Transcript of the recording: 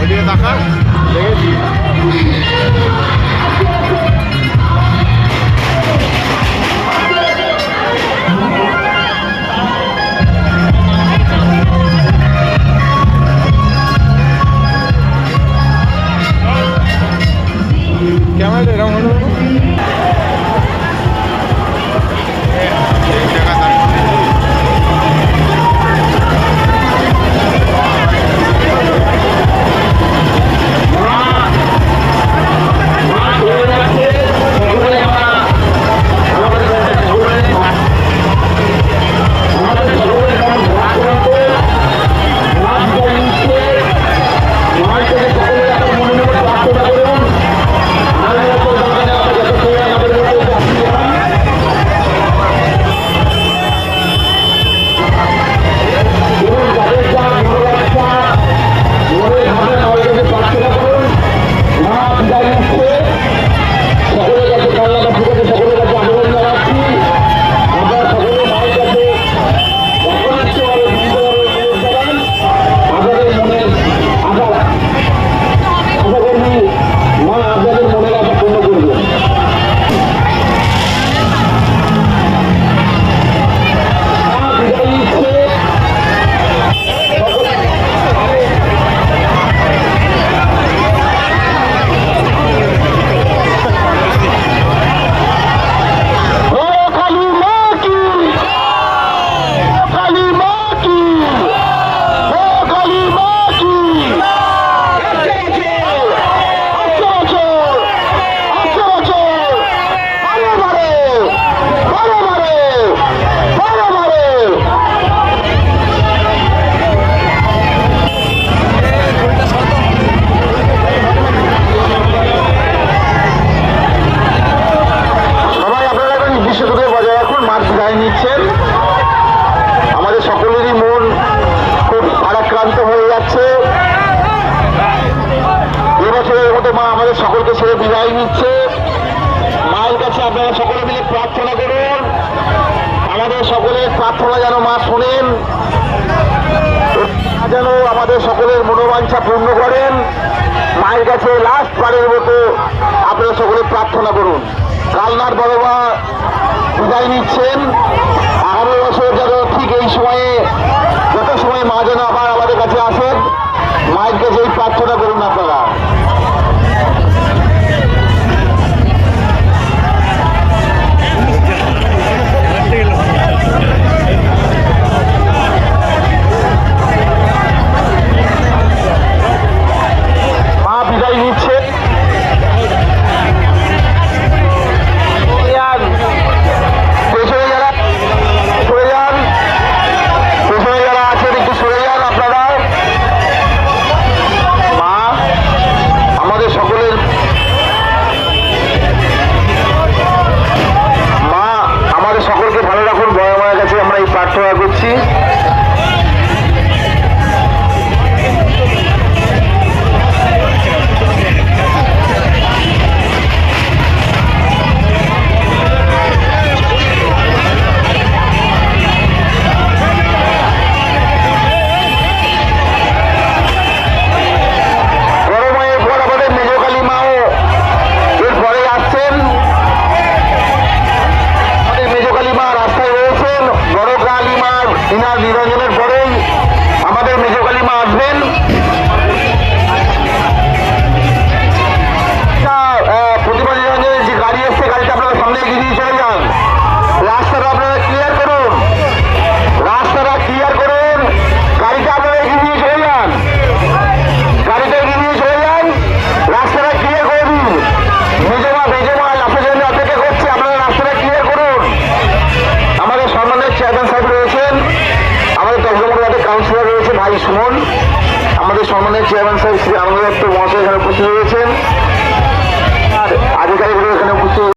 ওইদিকে তাকা দেখেছি। ক্যামেরাটা এরকম হলো নিচ্ছেন। আমাদের সকলেরই মন খুব ভারাক্রান্ত হয়ে যাচ্ছে। এবছরের মতো মা আমাদের সকলকে ছেড়ে বিদায় নিচ্ছে। মায়ের কাছে আপনারা সকলে মিলে প্রার্থনা করুন, আমাদের সকলের প্রার্থনা যেন মা শোনেন, যেন আমাদের সকলের মনোবাঞ্ছা পূর্ণ করেন। মায়ের কাছে লাস্ট বারের মতো আপনারা সকলে প্রার্থনা করুন। কালনার বড় মা বিদায় নিচ্ছেন। আগামী বছর যেন ঠিক এই সময়ে যত সময় মা যেন আবার আমাদের কাছে আসেন, মায়ের কাছে এই প্রার্থনা করুন আপনারা। মা বিদায় নিচ্ছে। প্রার্থনা করছি। নিরঞ্জনের পরেই আমাদের মেজকালী মা আসবেন। প্রতিমা নিরঞ্জনের যে গাড়ি এসছে, গাড়িটা আপনারা সামনে এগিয়ে দিয়ে চলে যান। রাস্তাটা আপনারা ক্লিয়ার করুন, রাস্তাটা ক্লিয়ার করুন, গাড়িটা আপনারা এগিয়ে দিয়ে চলে যান, গাড়িটা এগিয়ে দিয়ে চলে যান, রাস্তাটা ক্লিয়ার করে দিন। মেজমা লাফের জন্য অপেক্ষা করছে, আপনারা রাস্তাটা ক্লিয়ার করুন। আমাদের সম্মানের চেয়ারম্যান সাহেব রয়েছেন, আমাদের তর্কমূলক কাউন্সিলর রয়েছে ভাই সুমন, আমাদের সম্মানের চেয়ারম্যান সাহেব শ্রী আনন্দ দত্ত মহাশয় এখানে উপস্থিত রয়েছেন।